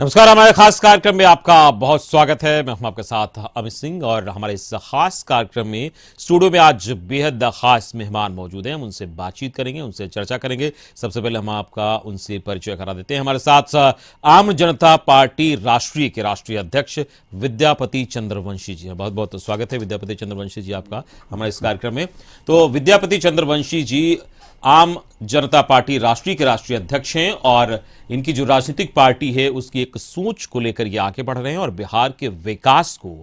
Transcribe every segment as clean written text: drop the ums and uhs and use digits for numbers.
नमस्कार। हमारे खास कार्यक्रम में आपका बहुत स्वागत है। मैं हूं आपके साथ अमित सिंह और हमारे इस खास कार्यक्रम में स्टूडियो में आज बेहद खास मेहमान मौजूद हैं। हम उनसे बातचीत करेंगे, उनसे चर्चा करेंगे। सबसे पहले हम आपका उनसे परिचय करा देते हैं। हमारे साथ आम जनता पार्टी राष्ट्रीय के राष्ट्रीय अध्यक्ष विद्यापति चंद्रवंशी जी हैं। बहुत बहुत स्वागत है विद्यापति चंद्रवंशी जी आपका हमारे इस कार्यक्रम में। तो विद्यापति चंद्रवंशी जी आम जनता पार्टी राष्ट्रीय के राष्ट्रीय अध्यक्ष हैं और इनकी जो राजनीतिक पार्टी है उसकी एक सोच को लेकर ये आगे बढ़ रहे हैं और बिहार के विकास को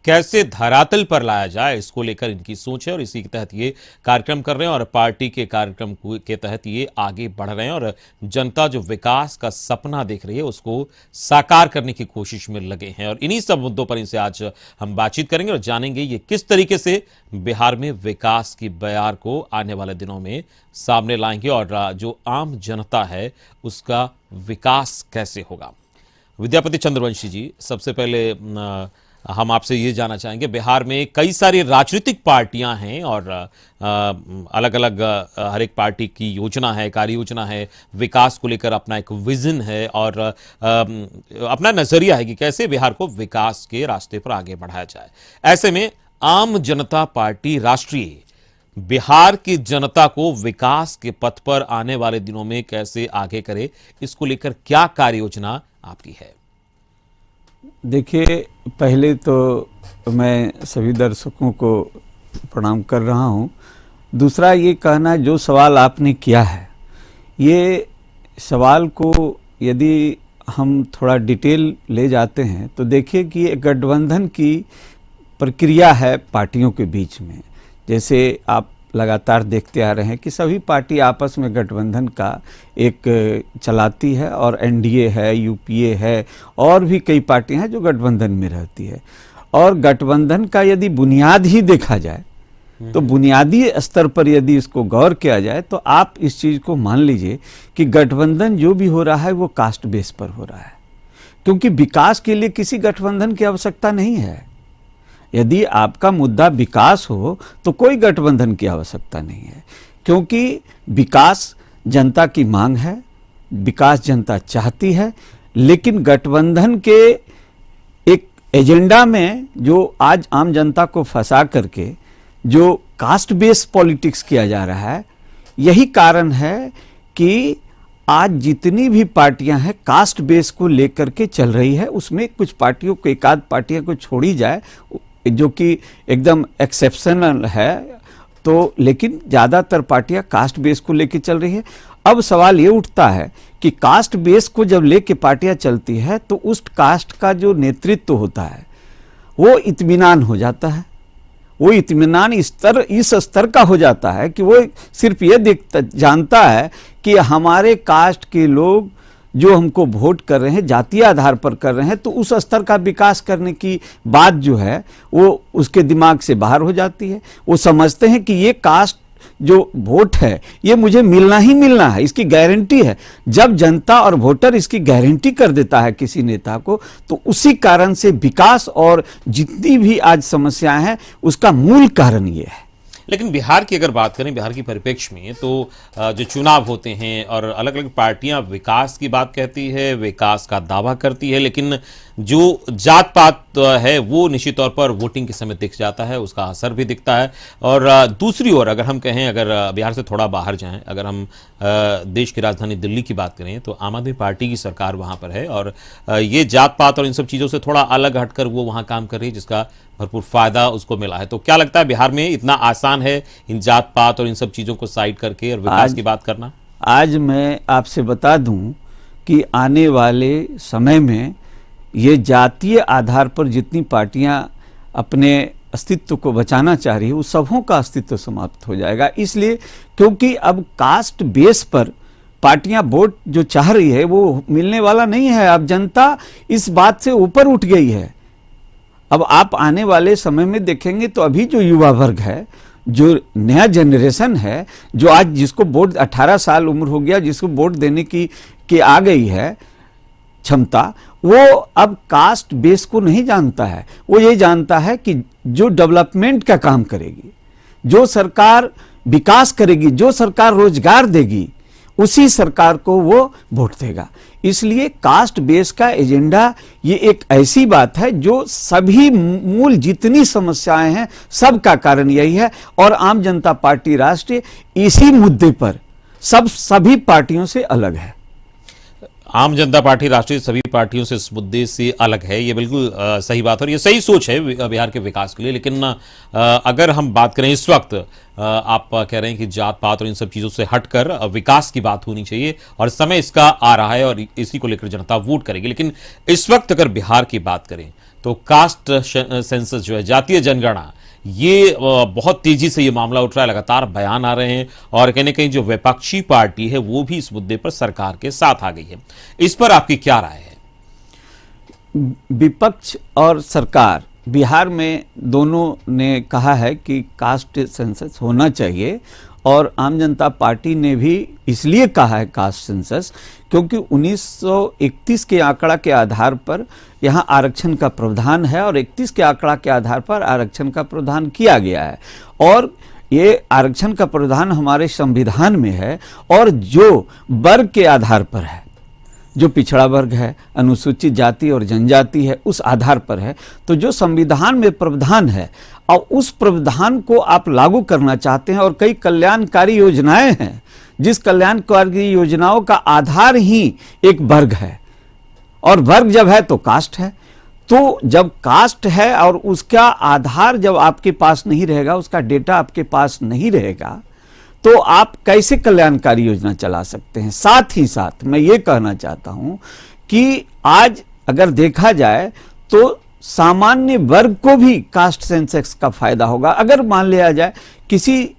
कैसे धरातल पर लाया जाए इसको लेकर इनकी सोच है और इसी के तहत ये कार्यक्रम कर रहे हैं और पार्टी के कार्यक्रम के तहत ये आगे बढ़ रहे हैं और जनता जो विकास का सपना देख रही है उसको साकार करने की कोशिश में लगे हैं। और इन्हीं सब मुद्दों पर इनसे आज हम बातचीत करेंगे और जानेंगे ये किस तरीके से बिहार में विकास की बयार को आने वाले दिनों में सामने लाएंगे और जो आम जनता है उसका विकास कैसे होगा। विद्यापति चंद्रवंशी जी, सबसे पहले हम आपसे ये जानना चाहेंगे, बिहार में कई सारी राजनीतिक पार्टियां हैं और अलग अलग हर एक पार्टी की योजना है, कार्य योजना है, विकास को लेकर अपना एक विजन है और अपना नजरिया है कि कैसे बिहार को विकास के रास्ते पर आगे बढ़ाया जाए। ऐसे में आम जनता पार्टी राष्ट्रीय बिहार की जनता को विकास के पथ पर आने वाले दिनों में कैसे आगे करे, इसको लेकर क्या कार्य योजना आपकी है? देखिए, पहले तो मैं सभी दर्शकों को प्रणाम कर रहा हूं। दूसरा ये कहना, जो सवाल आपने किया है, ये सवाल को यदि हम थोड़ा डिटेल ले जाते हैं तो देखिए कि ये गठबंधन की प्रक्रिया है पार्टियों के बीच में। जैसे आप लगातार देखते आ रहे हैं कि सभी पार्टी आपस में गठबंधन का एक चलाती है और एनडीए है, यूपीए है और भी कई पार्टियां हैं जो गठबंधन में रहती है। और गठबंधन का यदि बुनियाद ही देखा जाए तो बुनियादी स्तर पर यदि इसको गौर किया जाए तो आप इस चीज़ को मान लीजिए कि गठबंधन जो भी हो रहा है वो कास्ट बेस पर हो रहा है, क्योंकि विकास के लिए किसी गठबंधन की आवश्यकता नहीं है। यदि आपका मुद्दा विकास हो तो कोई गठबंधन की आवश्यकता नहीं है, क्योंकि विकास जनता की मांग है, विकास जनता चाहती है। लेकिन गठबंधन के एक एजेंडा में जो आज आम जनता को फंसा करके जो कास्ट बेस पॉलिटिक्स किया जा रहा है, यही कारण है कि आज जितनी भी पार्टियां हैं कास्ट बेस को लेकर के चल रही है। उसमें कुछ पार्टियों को, एक आध पार्टियों को छोड़ी जाए जो कि एकदम एक्सेप्शनल है, तो लेकिन ज़्यादातर पार्टियां कास्ट बेस को लेके चल रही है। अब सवाल ये उठता है कि कास्ट बेस को जब लेके पार्टियां चलती है तो उस कास्ट का जो नेतृत्व होता है वो इत्मीनान हो जाता है। वो इत्मीनान इस स्तर का हो जाता है कि वो सिर्फ ये जानता है कि हमारे कास्ट के लोग जो हमको वोट कर रहे हैं, जातीय आधार पर कर रहे हैं, तो उस स्तर का विकास करने की बात जो है वो उसके दिमाग से बाहर हो जाती है। वो समझते हैं कि ये कास्ट जो वोट है ये मुझे मिलना ही मिलना है, इसकी गारंटी है। जब जनता और वोटर इसकी गारंटी कर देता है किसी नेता को, तो उसी कारण से विकास और जितनी भी आज समस्याएं हैं उसका मूल कारण ये है। लेकिन बिहार की अगर बात करें, बिहार की परिप्रेक्ष्य में, तो जो चुनाव होते हैं और अलग अलग पार्टियां विकास की बात कहती है, विकास का दावा करती है, लेकिन जो जात पात है वो निश्चित तौर पर वोटिंग के समय दिख जाता है, उसका असर भी दिखता है। और दूसरी ओर अगर हम कहें, अगर बिहार से थोड़ा बाहर जाएं, अगर हम देश की राजधानी दिल्ली की बात करें तो आम आदमी पार्टी की सरकार वहां पर है और ये जात पात और इन सब चीज़ों से थोड़ा अलग हटकर वो वहां काम कर रही है, जिसका भरपूर फायदा उसको मिला है। तो क्या लगता है बिहार में इतना आसान है इन जात पात और इन सब चीज़ों को साइड करके और विकास की बात करना? आज मैं आपसे बता दूं कि आने वाले समय में ये जातीय आधार पर जितनी पार्टियां अपने अस्तित्व को बचाना चाह रही है उस सबों का अस्तित्व समाप्त हो जाएगा। इसलिए क्योंकि अब कास्ट बेस पर पार्टियां वोट जो चाह रही है वो मिलने वाला नहीं है। अब जनता इस बात से ऊपर उठ गई है। अब आप आने वाले समय में देखेंगे तो अभी जो युवा वर्ग है, जो नया जनरेशन है, जो आज जिसको वोट 18 साल उम्र हो गया, जिसको वोट देने की आ गई है क्षमता, वो अब कास्ट बेस को नहीं जानता है। वो ये जानता है कि जो डेवलपमेंट का काम करेगी, जो सरकार विकास करेगी, जो सरकार रोजगार देगी, उसी सरकार को वो वोट देगा। इसलिए कास्ट बेस का एजेंडा ये एक ऐसी बात है जो सभी मूल जितनी समस्याएं हैं सबका कारण यही है, और आम जनता पार्टी राष्ट्रीय इसी मुद्दे पर सभी पार्टियों से अलग है। आम जनता पार्टी राष्ट्रीय सभी पार्टियों से इस मुद्दे से अलग है, ये बिल्कुल सही बात है और ये सही सोच है बिहार के विकास के लिए। लेकिन अगर हम बात करें इस वक्त, आप कह रहे हैं कि जात पात और इन सब चीज़ों से हटकर विकास की बात होनी चाहिए और समय इसका आ रहा है और इसी को लेकर जनता वोट करेगी। लेकिन इस वक्त अगर बिहार की बात करें तो कास्ट सेंसस जो है, जातीय जनगणना, ये बहुत तेजी से ये मामला उठ रहा है, लगातार बयान आ रहे हैं और कहीं ना कहीं जो विपक्षी पार्टी है वो भी इस मुद्दे पर सरकार के साथ आ गई है। इस पर आपकी क्या राय है? विपक्ष और सरकार बिहार में दोनों ने कहा है कि कास्ट सेंसस होना चाहिए, और आम जनता पार्टी ने भी इसलिए कहा है कास्ट सेंसस क्योंकि 1931 के आंकड़ा के आधार पर यहाँ आरक्षण का प्रावधान है और 31 के आंकड़ा के आधार पर आरक्षण का प्रावधान किया गया है, और ये आरक्षण का प्रावधान हमारे संविधान में है और जो वर्ग के आधार पर है, जो पिछड़ा वर्ग है, अनुसूचित जाति और जनजाति है, उस आधार पर है। तो जो संविधान में प्रावधान है और उस प्रावधान को आप लागू करना चाहते हैं, और कई कल्याणकारी योजनाएं हैं जिस कल्याणकारी योजनाओं का आधार ही एक वर्ग है, और वर्ग जब है तो कास्ट है। तो जब कास्ट है और उसका आधार जब आपके पास नहीं रहेगा, उसका डेटा आपके पास नहीं रहेगा, तो आप कैसे कल्याणकारी योजना चला सकते हैं? साथ ही साथ मैं ये कहना चाहता हूं कि आज अगर देखा जाए तो सामान्य वर्ग को भी कास्ट सेंसस का फायदा होगा। अगर मान लिया जाए किसी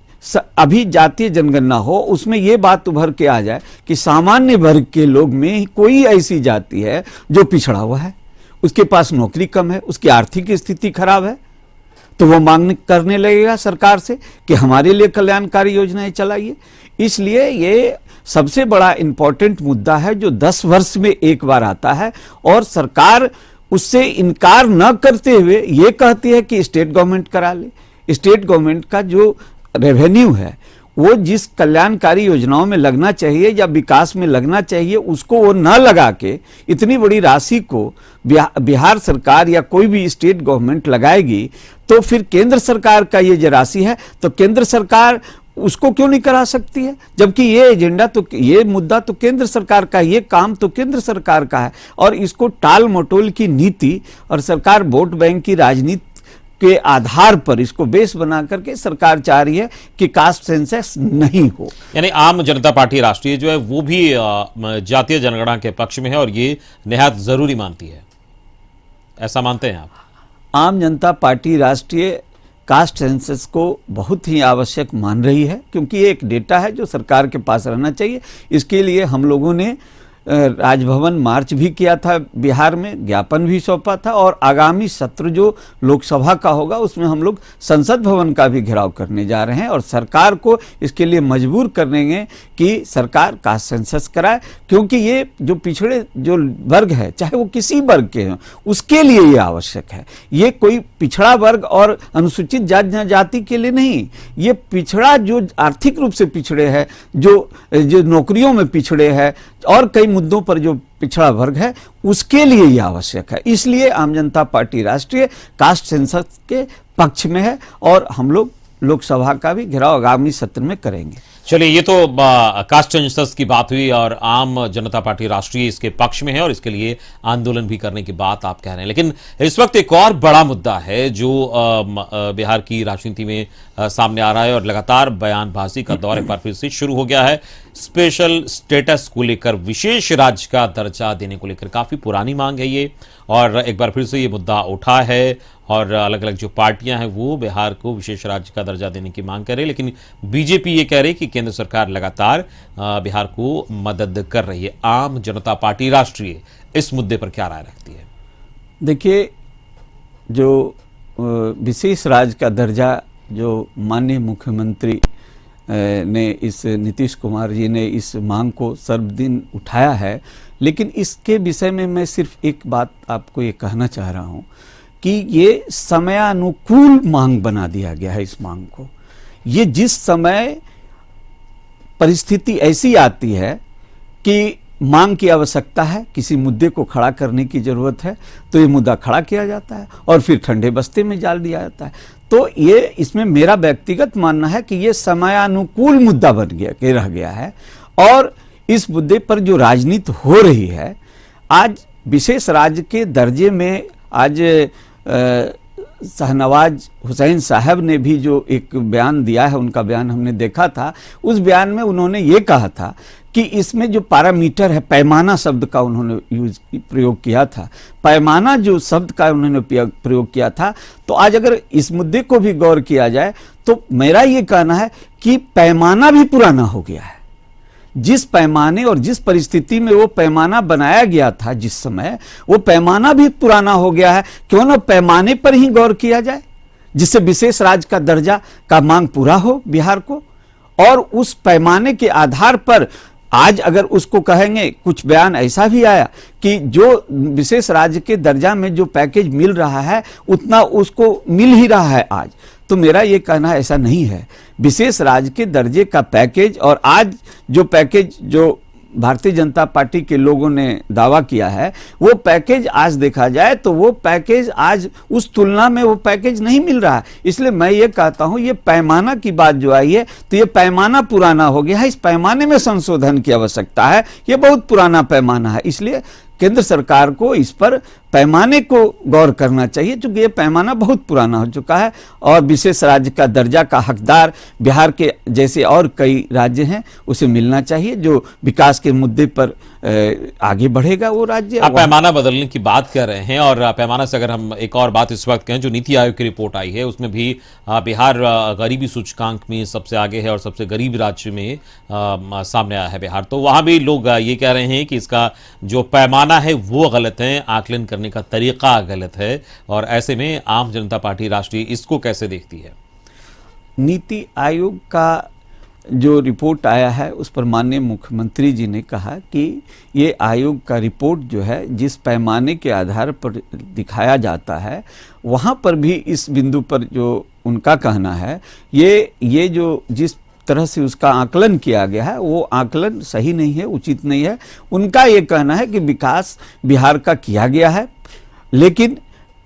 अभी जातीय जनगणना हो, उसमें यह बात उभर के आ जाए कि सामान्य वर्ग के लोग में कोई ऐसी जाति है जो पिछड़ा हुआ है, उसके पास नौकरी कम है, उसकी आर्थिक स्थिति खराब है, तो वो मांग करने लगेगा सरकार से कि हमारे लिए कल्याणकारी योजनाएं चलाइए। इसलिए ये सबसे बड़ा इंपॉर्टेंट मुद्दा है जो 10 वर्ष में एक बार आता है, और सरकार उससे इनकार न करते हुए ये कहती है कि स्टेट गवर्नमेंट करा ले। स्टेट गवर्नमेंट का जो रेवेन्यू है वो जिस कल्याणकारी योजनाओं में लगना चाहिए या विकास में लगना चाहिए उसको वो न लगा के इतनी बड़ी राशि को बिहार सरकार या कोई भी स्टेट गवर्नमेंट लगाएगी, तो फिर केंद्र सरकार का ये जो राशि है तो केंद्र सरकार उसको क्यों नहीं करा सकती है? जबकि ये एजेंडा तो, ये मुद्दा तो केंद्र सरकार का, ये काम तो केंद्र सरकार का है, और इसको टाल मटोल की नीति और सरकार वोट बैंक की राजनीति के आधार पर इसको बेस बना करके सरकार चाह रही है कि कास्ट सेंसस नहीं हो। यानी आम जनता पार्टी राष्ट्रीय जो है वो भी जातीय जनगणना के पक्ष में है और ये निहायत जरूरी मानती है, ऐसा मानते हैं आप? आम जनता पार्टी राष्ट्रीय कास्ट सेंसस को बहुत ही आवश्यक मान रही है, क्योंकि ये एक डेटा है जो सरकार के पास रहना चाहिए। इसके लिए हम लोगों ने राजभवन मार्च भी किया था, बिहार में ज्ञापन भी सौंपा था, और आगामी सत्र जो लोकसभा का होगा उसमें हम लोग संसद भवन का भी घेराव करने जा रहे हैं, और सरकार को इसके लिए मजबूर करेंगे कि सरकार कास्ट सेंसस कराए, क्योंकि ये जो पिछड़े जो वर्ग है, चाहे वो किसी वर्ग के हों, उसके लिए ये आवश्यक है। ये कोई पिछड़ा वर्ग और अनुसूचित जाति के लिए नहीं, ये पिछड़ा जो आर्थिक रूप से पिछड़े है, जो नौकरियों में पिछड़े है और कई मुद्दों पर जो पिछड़ा वर्ग है, उसके लिए यह आवश्यक है। इसलिए आम जनता पार्टी राष्ट्रीय कास्ट सेंसस के पक्ष में है, और हम लोग लोकसभा का भी घेराव आगामी सत्र में करेंगे। चलिए, ये तो कास्ट सेंसस की बात हुई और आम जनता पार्टी राष्ट्रीय इसके पक्ष में है और इसके लिए आंदोलन भी करने की बात आप कह रहे हैं। लेकिन इस वक्त एक और बड़ा मुद्दा है जो बिहार की राजनीति में सामने आ रहा है और लगातार बयानबाजी का दौर एक बार फिर से शुरू हो गया है। स्पेशल स्टेटस को लेकर, विशेष राज्य का दर्जा देने को लेकर काफी पुरानी मांग है ये, और एक बार फिर से ये मुद्दा उठा है और अलग अलग जो पार्टियां हैं वो बिहार को विशेष राज्य का दर्जा देने की मांग कर रही है। लेकिन बीजेपी ये कह रही है कि केंद्र सरकार लगातार बिहार को मदद कर रही है। आम जनता पार्टी राष्ट्रीय इस मुद्दे पर क्या राय रखती है? देखिए, जो विशेष राज्य का दर्जा जो माननीय मुख्यमंत्री ने, इस नीतीश कुमार जी ने इस मांग को सर्वदिन उठाया है, लेकिन इसके विषय में मैं सिर्फ एक बात आपको ये कहना चाह रहा हूँ कि ये समयानुकूल मांग बना दिया गया है। इस मांग को ये जिस समय परिस्थिति ऐसी आती है कि मांग की आवश्यकता है, किसी मुद्दे को खड़ा करने की जरूरत है, तो ये मुद्दा खड़ा किया जाता है और फिर ठंडे बस्ते में डाल दिया जाता है। तो ये इसमें मेरा व्यक्तिगत मानना है कि ये समयानुकूल मुद्दा बन गया के रह गया है। और इस मुद्दे पर जो राजनीति हो रही है, आज विशेष राज्य के दर्जे में आज शाहनवाज हुसैन साहब ने भी जो एक बयान दिया है, उनका बयान हमने देखा था। उस बयान में उन्होंने ये कहा था कि इसमें जो पैरामीटर है, पैमाना शब्द का उन्होंने प्रयोग किया था, पैमाना जो शब्द का उन्होंने प्रयोग किया था। तो आज अगर इस मुद्दे को भी गौर किया जाए तो मेरा ये कहना है कि पैमाना भी पुराना हो गया है। जिस पैमाने और जिस परिस्थिति में वो पैमाना बनाया गया था, जिस समय, वो पैमाना भी पुराना हो गया है। क्यों ना पैमाने पर ही गौर किया जाए, जिससे विशेष राज्य का दर्जा का मांग पूरा हो बिहार को। और उस पैमाने के आधार पर आज अगर उसको कहेंगे, कुछ बयान ऐसा भी आया कि जो विशेष राज्य के दर्जा में जो पैकेज मिल रहा है उतना उसको मिल ही रहा है आज। तो मेरा ये कहना ऐसा नहीं है। विशेष राज्य के दर्जे का पैकेज और आज जो पैकेज जो भारतीय जनता पार्टी के लोगों ने दावा किया है, वो पैकेज आज देखा जाए तो वो पैकेज आज उस तुलना में वो पैकेज नहीं मिल रहा है। इसलिए मैं ये कहता हूँ, ये पैमाना की बात जो आई है तो ये पैमाना पुराना हो गया है। इस पैमाने में संशोधन की आवश्यकता है। ये बहुत पुराना पैमाना है, इसलिए केंद्र सरकार को इस पर पैमाने को गौर करना चाहिए, क्योंकि ये पैमाना बहुत पुराना हो चुका है। और विशेष राज्य का दर्जा का हकदार बिहार के जैसे और कई राज्य हैं, उसे मिलना चाहिए। जो विकास के मुद्दे पर आगे बढ़ेगा वो राज्य। आप पैमाना बदलने की बात कर रहे हैं, और पैमाना से अगर हम एक और बात इस वक्त कहें, जो नीति आयोग की रिपोर्ट आई है उसमें भी बिहार गरीबी सूचकांक में सबसे आगे है और सबसे गरीब राज्य में सामने आया है बिहार। तो वहां भी लोग ये कह रहे हैं कि इसका जो पैमाना है वो गलत है, आकलन करने का तरीका गलत है। और ऐसे में आम जनता पार्टी राष्ट्रीय इसको कैसे देखती है? नीति आयोग का जो रिपोर्ट आया है उस पर माननीय मुख्यमंत्री जी ने कहा कि ये आयोग का रिपोर्ट जो है, जिस पैमाने के आधार पर दिखाया जाता है, वहाँ पर भी इस बिंदु पर जो उनका कहना है, ये जो जिस तरह से उसका आकलन किया गया है वो आकलन सही नहीं है, उचित नहीं है। उनका ये कहना है कि विकास बिहार का किया गया है, लेकिन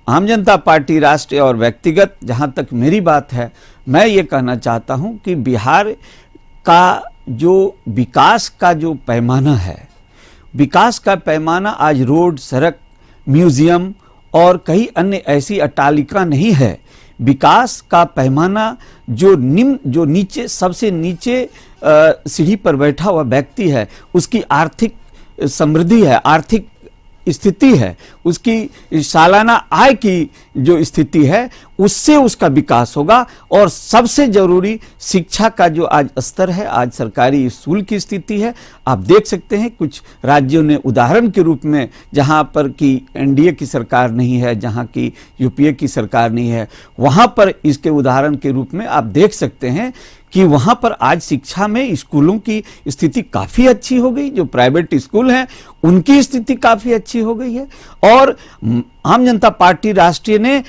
आम जनता पार्टी राष्ट्रीय और व्यक्तिगत जहाँ तक मेरी बात है, मैं ये कहना चाहता हूँ कि बिहार का जो विकास का जो पैमाना है, विकास का पैमाना आज रोड, सड़क, म्यूजियम और कई अन्य ऐसी अट्टालिका नहीं है। विकास का पैमाना जो नीचे सबसे नीचे सीढ़ी पर बैठा हुआ व्यक्ति है, उसकी आर्थिक समृद्धि है, आर्थिक स्थिति है, उसकी सालाना आय की जो स्थिति है, उससे उसका विकास होगा। और सबसे जरूरी शिक्षा का जो आज स्तर है, आज सरकारी स्कूल की स्थिति है। आप देख सकते हैं कुछ राज्यों ने उदाहरण के रूप में, जहां पर कि एनडीए की सरकार नहीं है, जहां की यूपीए की सरकार नहीं है, वहां पर इसके उदाहरण के रूप में आप देख सकते हैं कि वहां पर आज शिक्षा में स्कूलों की स्थिति काफी अच्छी हो गई। जो प्राइवेट स्कूल हैं उनकी स्थिति काफी अच्छी हो गई है। और आम जनता पार्टी राष्ट्रीय ने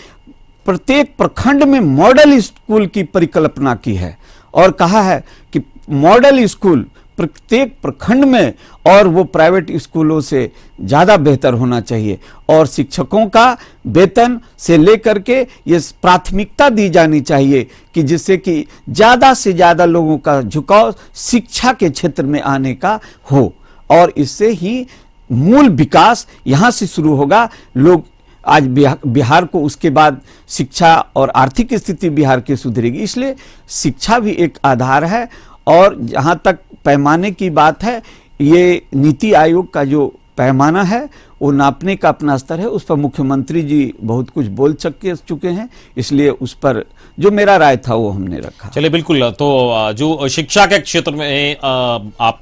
प्रत्येक प्रखंड में मॉडल स्कूल की परिकल्पना की है और कहा है कि मॉडल स्कूल प्रत्येक प्रखंड में, और वो प्राइवेट स्कूलों से ज़्यादा बेहतर होना चाहिए। और शिक्षकों का वेतन से लेकर के ये प्राथमिकता दी जानी चाहिए कि जिससे कि ज़्यादा से ज़्यादा लोगों का झुकाव शिक्षा के क्षेत्र में आने का हो, और इससे ही मूल विकास यहाँ से शुरू होगा। लोग आज बिहार को, उसके बाद शिक्षा और आर्थिक स्थिति बिहार की सुधरेगी। इसलिए शिक्षा भी एक आधार है। और जहाँ तक पैमाने की बात है, ये नीति आयोग का जो पैमाना है वो नापने का अपना स्तर है, उस पर मुख्यमंत्री जी बहुत कुछ बोल चुके हैं, इसलिए उस पर जो मेरा राय था वो हमने रखा। चलिए, बिल्कुल। तो जो शिक्षा के क्षेत्र में आप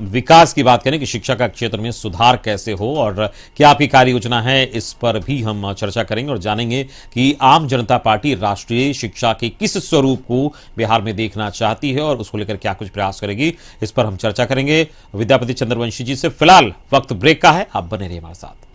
विकास की बात करें कि शिक्षा का क्षेत्र में सुधार कैसे हो और क्या आपकी कार्य योजना है, इस पर भी हम चर्चा करेंगे और जानेंगे कि आम जनता पार्टी राष्ट्रीय शिक्षा के किस स्वरूप को बिहार में देखना चाहती है और उसको लेकर क्या कुछ प्रयास करेगी। इस पर हम चर्चा करेंगे विद्यापति चंद्रवंशी जी से। फिलहाल वक्त ब्रेक का है, आप बने रहिए हमारे साथ।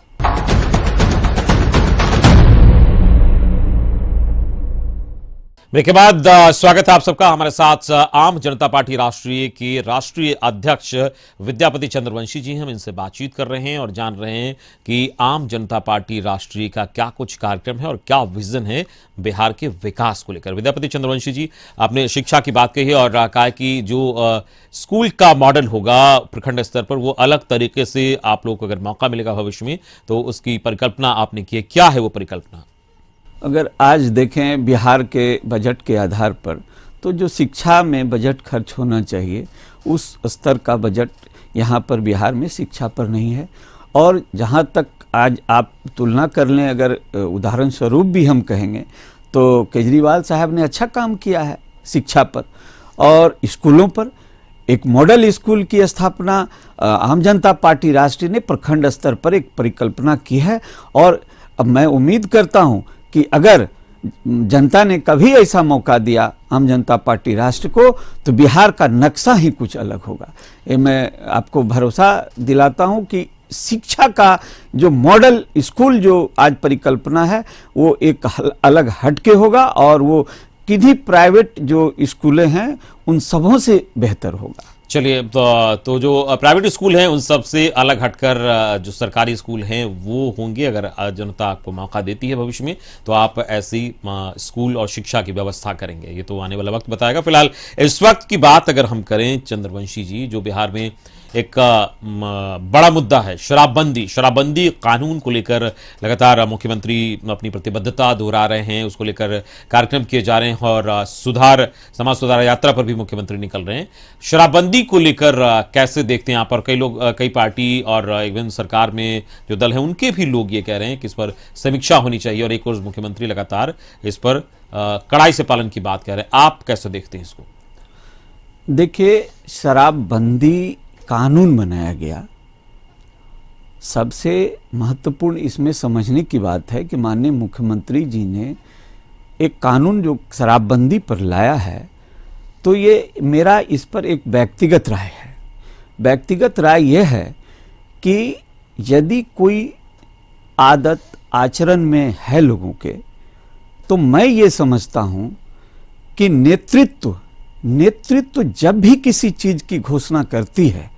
ब्रेक के बाद स्वागत है आप सबका। हमारे साथ आम जनता पार्टी राष्ट्रीय के राष्ट्रीय अध्यक्ष विद्यापति चंद्रवंशी जी हैं। हम इनसे बातचीत कर रहे हैं और जान रहे हैं कि आम जनता पार्टी राष्ट्रीय का क्या कुछ कार्यक्रम है और क्या विजन है बिहार के विकास को लेकर। विद्यापति चंद्रवंशी जी, आपने शिक्षा की बात कही और कहा कि जो स्कूल का मॉडल होगा प्रखंड स्तर पर वो अलग तरीके से आप लोग को अगर मौका मिलेगा भविष्य में तो उसकी परिकल्पना आपने की है। क्या है वो परिकल्पना? अगर आज देखें बिहार के बजट के आधार पर तो जो शिक्षा में बजट खर्च होना चाहिए उस स्तर का बजट यहाँ पर बिहार में शिक्षा पर नहीं है। और जहाँ तक आज आप तुलना कर लें, अगर उदाहरण स्वरूप भी हम कहेंगे तो केजरीवाल साहब ने अच्छा काम किया है शिक्षा पर और स्कूलों पर। एक मॉडल स्कूल की स्थापना आम जनता पार्टी राष्ट्रीय ने प्रखंड स्तर पर एक परिकल्पना की है। और अब मैं उम्मीद करता हूँ कि अगर जनता ने कभी ऐसा मौका दिया आम जनता पार्टी राष्ट्र को तो बिहार का नक्शा ही कुछ अलग होगा। ये मैं आपको भरोसा दिलाता हूं कि शिक्षा का जो मॉडल स्कूल जो आज परिकल्पना है वो एक अलग हटके होगा और वो किन्हीं प्राइवेट जो स्कूलें हैं उन सबों से बेहतर होगा। चलिए, तो जो प्राइवेट स्कूल हैं उन सब से अलग हटकर जो सरकारी स्कूल हैं वो होंगे। अगर जनता आपको मौका देती है भविष्य में तो आप ऐसी स्कूल और शिक्षा की व्यवस्था करेंगे। ये तो आने वाला वक्त बताएगा। फिलहाल इस वक्त की बात अगर हम करें चंद्रवंशी जी, जो बिहार में एक बड़ा मुद्दा है शराबबंदी कानून को लेकर लगातार मुख्यमंत्री अपनी प्रतिबद्धता दोहरा रहे हैं, उसको लेकर कार्यक्रम किए जा रहे हैं और समाज सुधार यात्रा पर भी मुख्यमंत्री निकल रहे हैं। शराबबंदी को लेकर कैसे देखते हैं यहाँ पर? कई लोग, कई पार्टी और इवन सरकार में जो दल है उनके भी लोग ये कह रहे हैं कि इस पर समीक्षा होनी चाहिए और एक और मुख्यमंत्री लगातार इस पर कड़ाई से पालन की बात कह रहे हैं। आप कैसे देखते हैं इसको? देखिए, शराबबंदी कानून बनाया गया। सबसे महत्वपूर्ण इसमें समझने की बात है कि माननीय मुख्यमंत्री जी ने एक कानून जो शराबबंदी पर लाया है तो ये मेरा इस पर एक व्यक्तिगत राय है। व्यक्तिगत राय यह है कि यदि कोई आदत आचरण में है लोगों के तो मैं ये समझता हूँ कि नेतृत्व जब भी किसी चीज़ की घोषणा करती है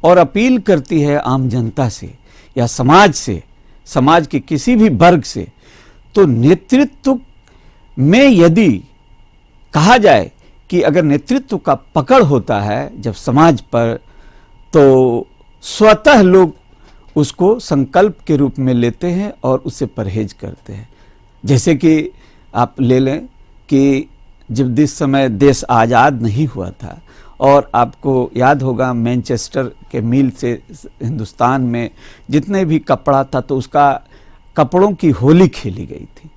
और अपील करती है आम जनता से या समाज से, समाज के किसी भी वर्ग से, तो नेतृत्व में यदि कहा जाए कि अगर नेतृत्व का पकड़ होता है जब समाज पर तो स्वतः लोग उसको संकल्प के रूप में लेते हैं और उससे परहेज करते हैं। जैसे कि आप ले लें कि जब जिस समय देश आज़ाद नहीं हुआ था और आपको याद होगा मैनचेस्टर के मील से हिंदुस्तान में जितने भी कपड़ा था तो उसका कपड़ों की होली खेली गई थी।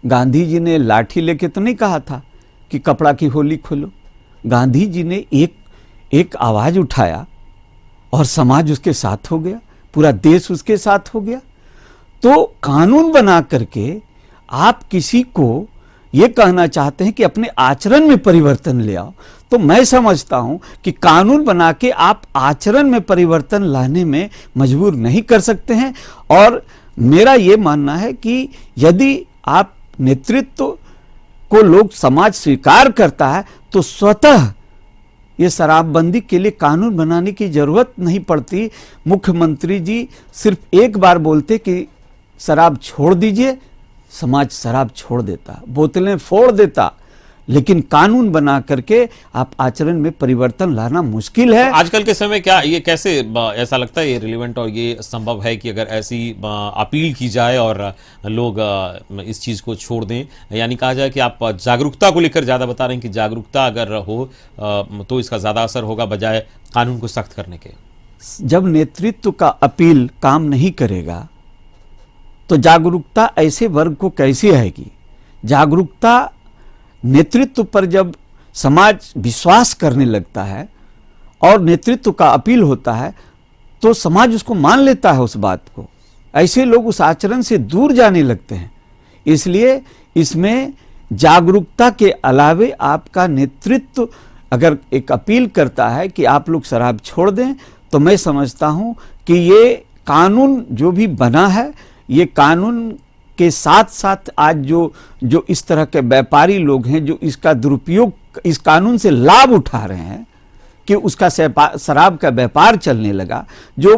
गांधी जी ने लाठी लेके तो नहीं कहा था कि कपड़ा की होली खोलो। गांधी जी ने एक आवाज़ उठाया और समाज उसके साथ हो गया, पूरा देश उसके साथ हो गया। तो कानून बना करके आप किसी को ये कहना चाहते हैं कि अपने आचरण में परिवर्तन ले आओ, तो मैं समझता हूं कि कानून बना के आप आचरण में परिवर्तन लाने में मजबूर नहीं कर सकते हैं। और मेरा ये मानना है कि यदि आप नेतृत्व को लोग समाज स्वीकार करता है तो स्वतः ये शराबबंदी के लिए कानून बनाने की जरूरत नहीं पड़ती। मुख्यमंत्री जी सिर्फ एक बार बोलते कि शराब छोड़ दीजिए, समाज शराब छोड़ देता, बोतलें फोड़ देता। लेकिन कानून बना करके आप आचरण में परिवर्तन लाना मुश्किल है। आजकल के समय क्या ये कैसे ऐसा लगता है ये रिलेवेंट और ये संभव है कि अगर ऐसी अपील की जाए और लोग इस चीज़ को छोड़ दें? यानी कहा जाए कि आप जागरूकता को लेकर ज़्यादा बता रहे हैं कि जागरूकता अगर हो तो इसका ज़्यादा असर होगा बजाय कानून को सख्त करने के। जब नेतृत्व का अपील काम नहीं करेगा तो जागरूकता ऐसे वर्ग को कैसे आएगी? जागरूकता नेतृत्व पर जब समाज विश्वास करने लगता है और नेतृत्व का अपील होता है तो समाज उसको मान लेता है उस बात को। ऐसे लोग उस आचरण से दूर जाने लगते हैं। इसलिए इसमें जागरूकता के अलावे आपका नेतृत्व अगर एक अपील करता है कि आप लोग शराब छोड़ दें तो मैं समझता हूं कि ये कानून जो भी बना है ये कानून के साथ साथ आज जो इस तरह के व्यापारी लोग हैं जो इसका दुरुपयोग इस कानून से लाभ उठा रहे हैं कि उसका शराब का व्यापार चलने लगा, जो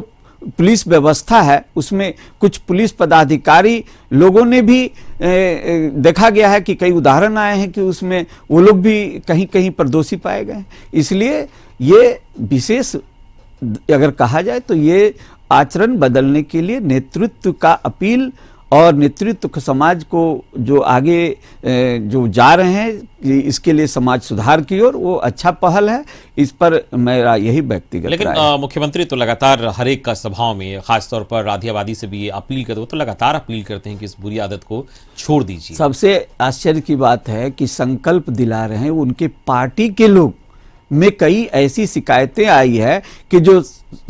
पुलिस व्यवस्था है उसमें कुछ पुलिस पदाधिकारी लोगों ने भी देखा गया है कि कई उदाहरण आए हैं कि उसमें वो लोग भी कहीं कहीं पर दोषी पाए गए। इसलिए ये विशेष अगर कहा जाए तो ये आचरण बदलने के लिए नेतृत्व का अपील और नेतृत्व समाज को जो आगे जो जा रहे हैं कि इसके लिए समाज सुधार की ओर, वो अच्छा पहल है। इस पर मेरा यही व्यक्तिगत लेकिन राय है। मुख्यमंत्री तो लगातार हर एक का सभाओं में खासतौर पर राधियावादी से भी ये अपील करते हो, तो लगातार अपील करते हैं कि इस बुरी आदत को छोड़ दीजिए। सबसे आश्चर्य की बात है कि संकल्प दिला रहे हैं उनके पार्टी के लोग में कई ऐसी शिकायतें आई है कि जो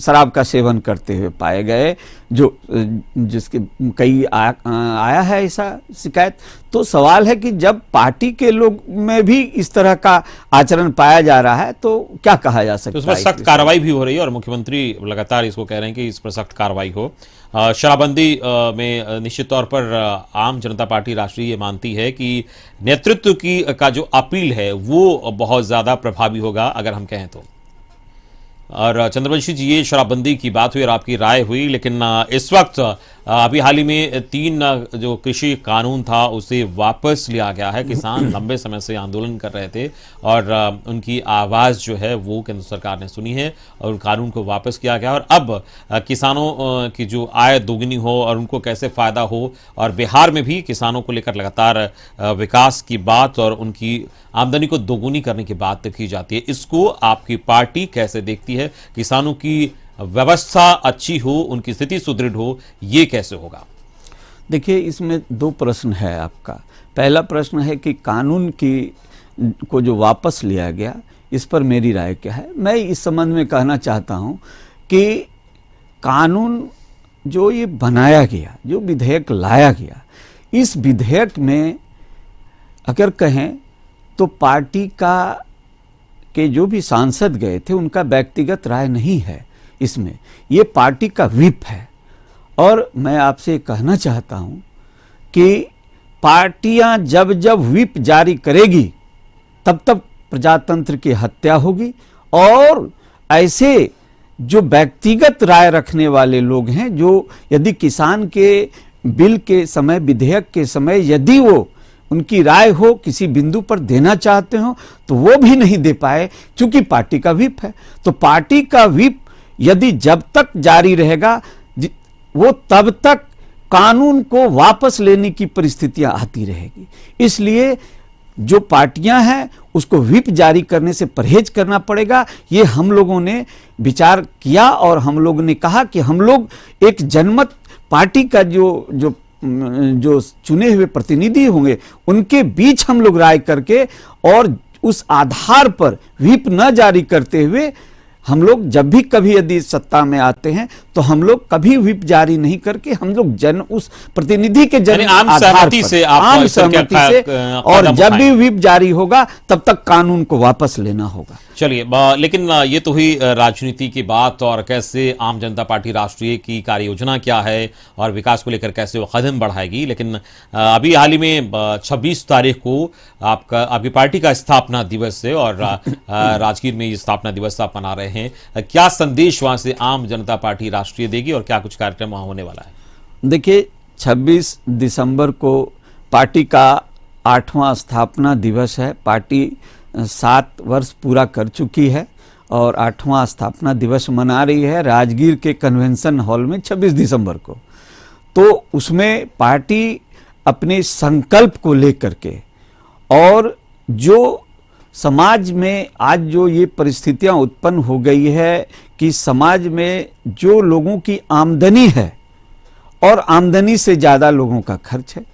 शराब का सेवन करते हुए पाए गए, जो जिसके कई आया है ऐसा शिकायत। तो सवाल है कि जब पार्टी के लोग में भी इस तरह का आचरण पाया जा रहा है तो क्या कहा जा सकता है? तो उस पर सख्त कार्रवाई भी हो रही है और मुख्यमंत्री लगातार इसको कह रहे हैं कि इस पर सख्त कार्रवाई हो। शराबबंदी में निश्चित तौर पर आम जनता पार्टी राष्ट्रीय ये मानती है कि नेतृत्व का जो अपील है वो बहुत ज्यादा प्रभावी होगा, अगर हम कहें तो। और चंद्रवंशी जी, ये शराबबंदी की बात हुई और आपकी राय हुई, लेकिन इस वक्त अभी हाल ही में 3 जो कृषि कानून था उसे वापस लिया गया है। किसान लंबे समय से आंदोलन कर रहे थे और उनकी आवाज़ जो है वो केंद्र सरकार ने सुनी है और उन कानून को वापस किया गया। और अब किसानों की जो आय दोगुनी हो और उनको कैसे फ़ायदा हो, और बिहार में भी किसानों को लेकर लगातार विकास की बात और उनकी आमदनी को दोगुनी करने की बात की जाती है। इसको आपकी पार्टी कैसे देखती है? किसानों की व्यवस्था अच्छी हो, उनकी स्थिति सुदृढ़ हो, ये कैसे होगा? देखिए, इसमें 2 प्रश्न है आपका। पहला प्रश्न है कि कानून को जो वापस लिया गया, इस पर मेरी राय क्या है। मैं इस संबंध में कहना चाहता हूं कि कानून जो ये बनाया गया, जो विधेयक लाया गया, इस विधेयक में अगर कहें तो पार्टी के जो भी सांसद गए थे उनका व्यक्तिगत राय नहीं है इसमें, ये पार्टी का व्हिप है। और मैं आपसे कहना चाहता हूं कि पार्टियां जब जब व्हिप जारी करेगी तब तब प्रजातंत्र की हत्या होगी। और ऐसे जो व्यक्तिगत राय रखने वाले लोग हैं, जो यदि किसान के बिल के समय, विधेयक के समय यदि वो उनकी राय हो किसी बिंदु पर देना चाहते हो तो वो भी नहीं दे पाए, क्योंकि पार्टी का व्हिप है। तो पार्टी का व्हिप यदि जब तक जारी रहेगा वो तब तक कानून को वापस लेने की परिस्थितियां आती रहेगी। इसलिए जो पार्टियां हैं उसको व्हिप जारी करने से परहेज करना पड़ेगा। ये हम लोगों ने विचार किया और हम लोगों ने कहा कि हम लोग एक जनमत पार्टी का जो चुने हुए प्रतिनिधि होंगे उनके बीच हम लोग राय करके और उस आधार पर व्हिप न जारी करते हुए हम लोग जब भी कभी यदि सत्ता में आते हैं तो हम लोग कभी व्हिप जारी नहीं करके हम लोग उस प्रतिनिधि के आम सहमति से और जब भी व्हिप जारी होगा तब तक कानून को वापस लेना होगा। चलिए, लेकिन ये तो हुई राजनीति की बात और कैसे आम जनता पार्टी राष्ट्रीय की कार्य योजना क्या है और विकास को लेकर कैसे वो कदम बढ़ाएगी। लेकिन अभी हाल ही में 26 तारीख को आपकी पार्टी का स्थापना दिवस है और राजगीर में ये स्थापना दिवस आप मना रहे हैं। क्या संदेश वहां से आम जनता पार्टी राष्ट्रीय देगी और क्या कुछ कार्यक्रम वहां होने वाला है? देखिए, 26 दिसंबर को पार्टी का 8वां स्थापना दिवस है। पार्टी 7 वर्ष पूरा कर चुकी है और 8वां स्थापना दिवस मना रही है राजगीर के कन्वेंशन हॉल में 26 दिसंबर को। तो उसमें पार्टी अपने संकल्प को लेकर के और जो समाज में आज जो ये परिस्थितियां उत्पन्न हो गई है कि समाज में जो लोगों की आमदनी है और आमदनी से ज़्यादा लोगों का खर्च है,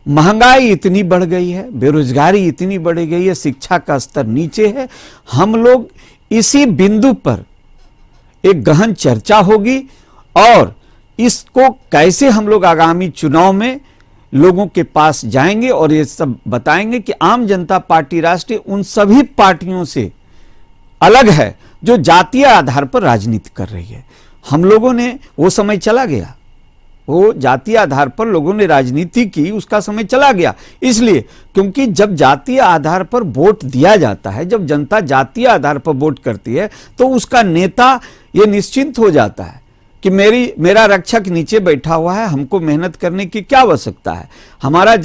महंगाई इतनी बढ़ गई है, बेरोजगारी इतनी बढ़ गई है, शिक्षा का स्तर नीचे है। हम लोग इसी बिंदु पर एक गहन चर्चा होगी और इसको कैसे हम लोग आगामी चुनाव में लोगों के पास जाएंगे और ये सब बताएंगे कि आम जनता पार्टी राष्ट्रीय उन सभी पार्टियों से अलग है जो जातीय आधार पर राजनीति कर रही है। हम लोगों ने, वो समय चला गया वो जातीय आधार पर लोगों ने राजनीति की, उसका समय चला गया। इसलिए क्योंकि जब जातीय आधार पर वोट दिया जाता है, जब जनता जातीय आधार पर वोट करती है, तो उसका नेता ये निश्चिंत हो जाता है कि मेरा रक्षक नीचे बैठा हुआ है, हमको मेहनत करने की क्या आवश्यकता है, हमारी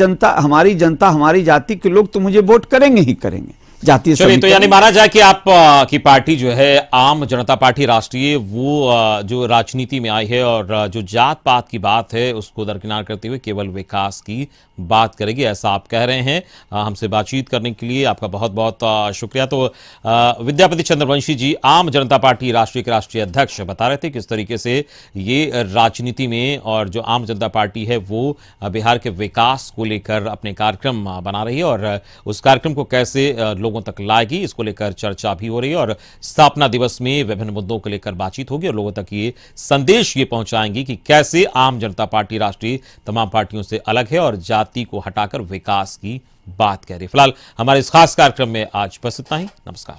जनता हमारी जाति के लोग तो मुझे वोट करेंगे ही करेंगे। जातीय चलिए, तो यानी माना जाए कि आप की पार्टी जो है आम जनता पार्टी राष्ट्रीय, वो जो राजनीति में आई है और जो जात पात की बात है उसको दरकिनार करते हुए केवल विकास की बात करेगी, ऐसा आप कह रहे हैं। हमसे बातचीत करने के लिए आपका बहुत बहुत शुक्रिया। तो विद्यापति चंद्रवंशी जी, आम जनता पार्टी राष्ट्रीय के राष्ट्रीय अध्यक्ष, बता रहे थे किस तरीके से ये राजनीति में और जो आम जनता पार्टी है वो बिहार के विकास को लेकर अपने कार्यक्रम बना रही है और उस कार्यक्रम को कैसे लोगों तक लाएगी, इसको लेकर चर्चा भी हो रही है और स्थापना दिवस में विभिन्न मुद्दों को लेकर बातचीत होगी और लोगों तक ये संदेश ये पहुंचाएंगी कि कैसे आम जनता पार्टी राष्ट्रीय तमाम पार्टियों से अलग है और जाति को हटाकर विकास की बात कह रही है। फिलहाल हमारे इस खास कार्यक्रम में आज बस इतना ही। नमस्कार।